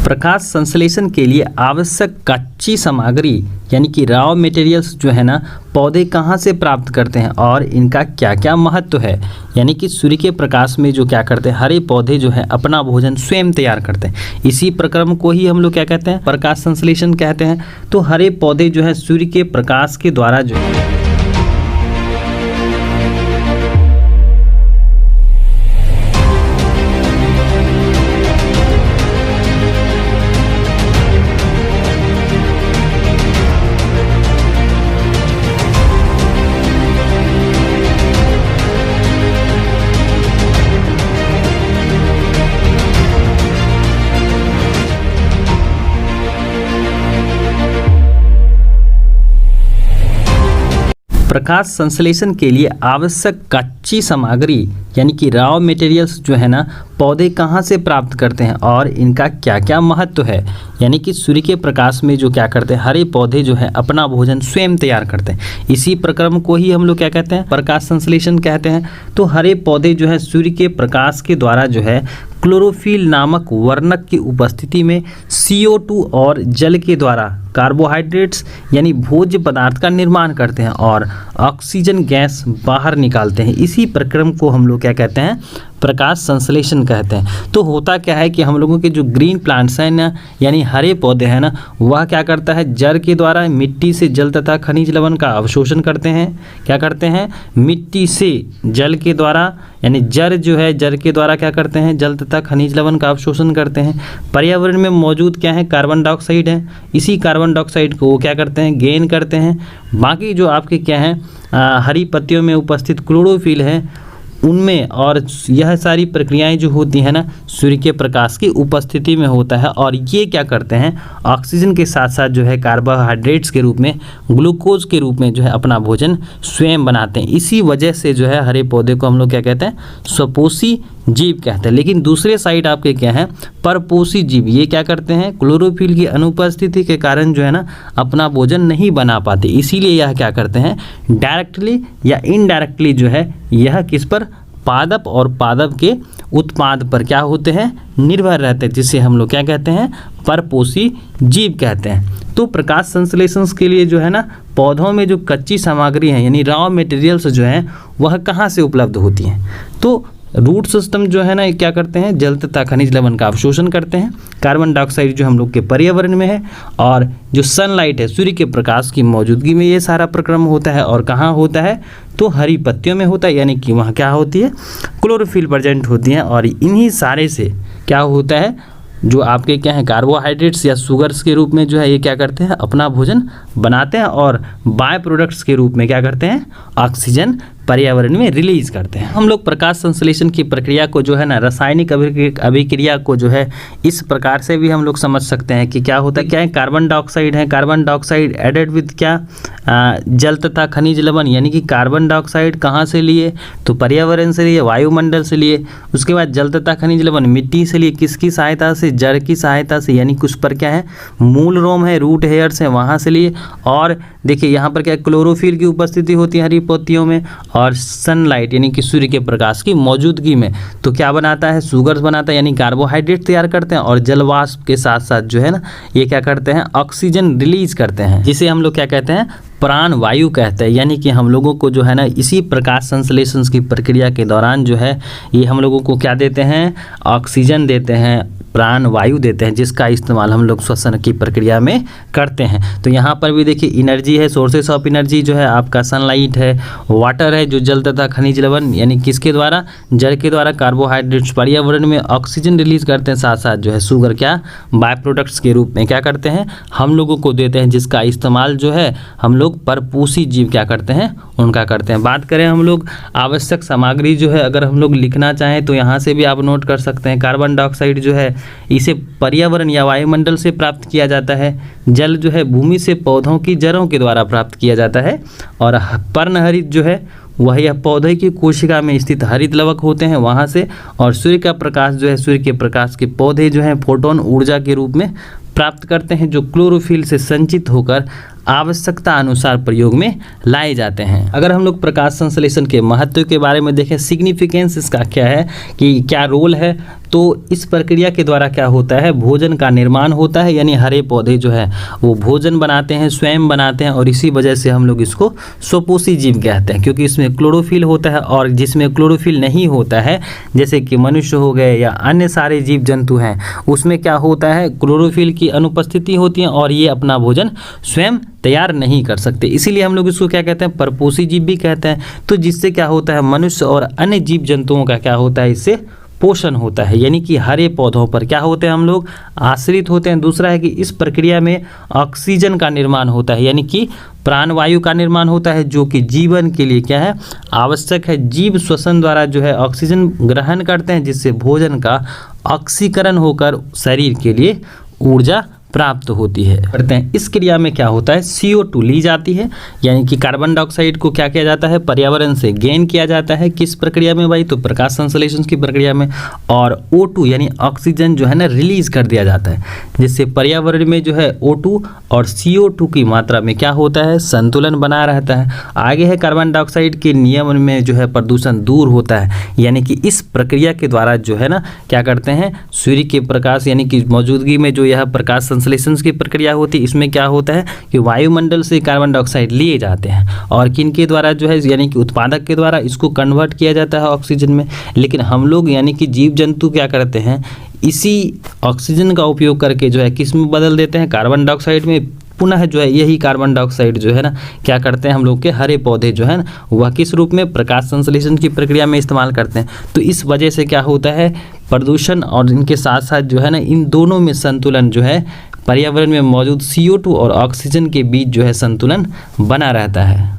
प्रकाश संश्लेषण के लिए आवश्यक कच्ची सामग्री यानी कि रॉ मटेरियल्स जो है ना पौधे कहाँ से प्राप्त करते हैं और इनका क्या क्या महत्व है। यानी कि सूर्य के प्रकाश में जो क्या करते हैं, हरे पौधे जो है अपना भोजन स्वयं तैयार करते हैं। इसी प्रक्रम को ही हम लोग क्या कहते हैं, प्रकाश संश्लेषण कहते हैं। तो हरे पौधे जो है सूर्य के प्रकाश के द्वारा जो है प्रकाश संश्लेषण के लिए आवश्यक कच्ची सामग्री यानी कि रॉ मटेरियल्स जो है ना पौधे कहाँ से प्राप्त करते हैं और इनका क्या क्या महत्व है। यानी कि सूर्य के प्रकाश में जो क्या करते हैं, हरे पौधे जो है अपना भोजन स्वयं तैयार करते हैं। इसी प्रक्रम को ही हम लोग क्या कहते हैं, प्रकाश संश्लेषण कहते हैं। तो हरे पौधे जो है सूर्य के प्रकाश के द्वारा जो है क्लोरोफिल नामक वर्णक की उपस्थिति में CO2 और जल के द्वारा कार्बोहाइड्रेट्स यानी भोज्य पदार्थ का निर्माण करते हैं और ऑक्सीजन गैस बाहर निकालते हैं। इसी प्रक्रम को हम लोग क्या कहते हैं, प्रकाश संश्लेषण कहते हैं। तो होता क्या है कि हम लोगों के जो ग्रीन प्लांट्स हैं ना यानी हरे पौधे हैं ना, वह क्या करता है, जड़ के द्वारा मिट्टी से जल तथा खनिज लवण का अवशोषण करते हैं। क्या करते हैं, मिट्टी से जल के द्वारा यानी जड़ जो है जड़ के द्वारा क्या करते हैं, जल तथा खनिज लवण का अवशोषण करते हैं। पर्यावरण में मौजूद क्या है, कार्बन डाइऑक्साइड है। इसी कार्बन डाइऑक्साइड को वो क्या करते हैं, गेन करते हैं। बाकी जो आपके क्या है हरी पत्तियों में उपस्थित क्लोरोफिल है उनमें, और यह सारी प्रक्रियाएं जो होती हैं ना सूर्य के प्रकाश की उपस्थिति में होता है। और ये क्या करते हैं, ऑक्सीजन के साथ साथ जो है कार्बोहाइड्रेट्स के रूप में, ग्लूकोज के रूप में जो है अपना भोजन स्वयं बनाते हैं। इसी वजह से जो है हरे पौधे को हम लोग क्या कहते हैं, स्वपोषी जीव कहते हैं। लेकिन दूसरे साइड आपके क्या है, परपोषी जीव। ये क्या करते हैं, क्लोरोफिल की अनुपस्थिति के कारण जो है ना अपना भोजन नहीं बना पाते। इसीलिए यह क्या करते हैं, डायरेक्टली या इनडायरेक्टली जो है यह किस पर, पादप और पादप के उत्पाद पर क्या होते हैं, निर्भर रहते हैं, जिसे हम लोग क्या कहते हैं, परपोषी जीव कहते हैं। तो प्रकाश संश्लेषण के लिए जो है ना पौधों में जो कच्ची सामग्री है यानी रॉ मटेरियल्स जो हैं वह कहाँ से उपलब्ध होती हैं। तो रूट सिस्टम जो है ना क्या करते हैं, जल तथा खनिज लवण का अवशोषण करते हैं। कार्बन डाइऑक्साइड जो हम लोग के पर्यावरण में है, और जो सनलाइट है सूर्य के प्रकाश की मौजूदगी में ये सारा प्रक्रम होता है। और कहाँ होता है, तो हरी पत्तियों में होता है, यानी कि वहाँ क्या होती है, क्लोरोफिल प्रेजेंट होती है। और इन्हीं सारे से क्या होता है, जो आपके क्या है कार्बोहाइड्रेट्स या शुगर्स के रूप में जो है ये क्या करते हैं, अपना भोजन बनाते हैं और बाय प्रोडक्ट्स के रूप में क्या करते हैं, ऑक्सीजन पर्यावरण में रिलीज करते हैं। हम लोग प्रकाश संश्लेषण की प्रक्रिया को जो है ना रासायनिक अभिक्रिया को जो है इस प्रकार से भी हम लोग समझ सकते हैं कि क्या होता है, क्या है, कार्बन डाइऑक्साइड है, कार्बन डाइऑक्साइड एडेड विद क्या, जल तथा खनिज लवण। यानी कि कार्बन डाइऑक्साइड कहाँ से लिए, तो पर्यावरण से लिए, वायुमंडल से लिए। उसके बाद जल तथा खनिज लवण मिट्टी से लिए, किसकी सहायता से, जड़ की सहायता से, यानी कुछ पर क्या है, मूल रोम है, रूट हेयर्स है, वहाँ से लिए। और देखिए यहाँ पर क्या, क्लोरोफिल की उपस्थिति होती है हरी पत्तियों में, और सनलाइट यानी कि सूर्य के प्रकाश की मौजूदगी में तो क्या बनाता है, शुगर्स बनाता है, यानी कार्बोहाइड्रेट तैयार करते हैं। और जलवाष्प के साथ साथ जो है ना ये क्या करते हैं, ऑक्सीजन रिलीज करते हैं, जिसे हम लोग क्या कहते हैं, प्राण वायु कहते हैं। यानी कि हम लोगों को जो है ना इसी प्रकाश संश्लेषण की प्रक्रिया के दौरान जो है ये हम लोगों को क्या देते हैं, ऑक्सीजन देते हैं, प्राण वायु देते हैं, जिसका इस्तेमाल हम लोग श्वसन की प्रक्रिया में करते हैं। तो यहाँ पर भी देखिए एनर्जी है, सोर्सेस ऑफ एनर्जी जो है आपका सनलाइट है, वाटर है जो जल तथा खनिज लवण यानी किसके द्वारा, जल के द्वारा, कार्बोहाइड्रेट्स पर्यावरण में ऑक्सीजन रिलीज करते हैं, साथ साथ जो है शुगर क्या, बाय प्रोडक्ट्स के रूप में क्या करते हैं, हम लोगों को देते हैं, जिसका इस्तेमाल जो है हम लोग परपोषी जीव क्या करते हैं, उनका करते हैं। बात करें हम लोग आवश्यक सामग्री जो है अगर हम लोग लिखना चाहें तो यहाँ से भी आप नोट कर सकते हैं। कार्बन डाइऑक्साइड जो है इसे पर्यावरण या वायुमंडल से प्राप्त किया जाता है। जल जो है भूमि से पौधों की जड़ों के द्वारा प्राप्त किया जाता है। और पर्णहरित जो है वह यह पौधे की कोशिका में स्थित हरित लवक होते हैं वहाँ से। और सूर्य का प्रकाश जो है, सूर्य के प्रकाश के पौधे जो हैं फोटोन ऊर्जा के रूप में प्राप्त करते हैं, जो क्लोरोफिल से संचित होकर आवश्यकता अनुसार प्रयोग में लाए जाते हैं। अगर हम लोग प्रकाश संश्लेषण के महत्व के बारे में देखें, सिग्निफिकेंस इसका क्या है कि क्या रोल है, तो इस प्रक्रिया के द्वारा क्या होता है, भोजन का निर्माण होता है, यानी हरे पौधे जो है वो भोजन बनाते हैं, स्वयं बनाते हैं, और इसी वजह से हम लोग इसको स्वपोषी जीव कहते हैं, क्योंकि इसमें क्लोरोफिल होता है। और जिसमें क्लोरोफिल नहीं होता है, जैसे कि मनुष्य हो गए या अन्य सारे जीव जंतु हैं, उसमें क्या होता है, क्लोरोफिल की अनुपस्थिति होती है और ये अपना भोजन स्वयं तैयार नहीं कर सकते। इसीलिए हम लोग इसको क्या कहते हैं, परपोषी जीव भी कहते हैं। तो जिससे क्या होता है, मनुष्य और अन्य जीव जंतुओं का क्या होता है, इससे पोषण होता है, यानी कि हरे पौधों पर क्या होते हैं, हम लोग आश्रित होते हैं। दूसरा है कि इस प्रक्रिया में ऑक्सीजन का निर्माण होता है, यानी कि प्राणवायु का निर्माण होता है, जो कि जीवन के लिए क्या है, आवश्यक है। जीव श्वसन द्वारा जो है ऑक्सीजन ग्रहण करते हैं, जिससे भोजन का ऑक्सीकरण होकर शरीर के लिए ऊर्जा प्राप्त होती है। करते हैं इस क्रिया में क्या होता है, CO2 ली जाती है, यानी कि कार्बन डाइऑक्साइड को क्या किया जाता है, पर्यावरण से गेन किया जाता है। किस प्रक्रिया में भाई, तो प्रकाश संश्लेषण की प्रक्रिया में। और O2 यानी ऑक्सीजन जो है ना रिलीज कर दिया जाता है, जिससे पर्यावरण में जो है O2 और CO2 की मात्रा में क्या होता है, संतुलन बना रहता है। आगे है कार्बन डाइऑक्साइड के नियमन में जो है प्रदूषण दूर होता है, यानी कि इस प्रक्रिया के द्वारा जो है ना क्या करते हैं, सूर्य के प्रकाश यानी कि मौजूदगी में जो यह प्रकाश संश्लेषण की प्रक्रिया होती है, इसमें क्या होता है कि वायुमंडल से कार्बन डाइऑक्साइड लिए जाते हैं और किनके द्वारा जो है, यानी कि उत्पादक के द्वारा इसको कन्वर्ट किया जाता है ऑक्सीजन में। लेकिन हम लोग यानी कि जीव जंतु क्या करते हैं, इसी ऑक्सीजन का उपयोग करके जो है किस में बदल देते हैं, कार्बन डाइऑक्साइड में। पुनः जो है यही कार्बन डाइऑक्साइड जो है ना क्या करते हैं, हम लोग के हरे पौधे जो है ना वह किस रूप में, प्रकाश संश्लेषण की प्रक्रिया में इस्तेमाल करते हैं। तो इस वजह से क्या होता है, प्रदूषण और इनके साथ साथ जो है ना इन दोनों में संतुलन जो है, पर्यावरण में मौजूद CO2 और ऑक्सीजन के बीच जो है संतुलन बना रहता है।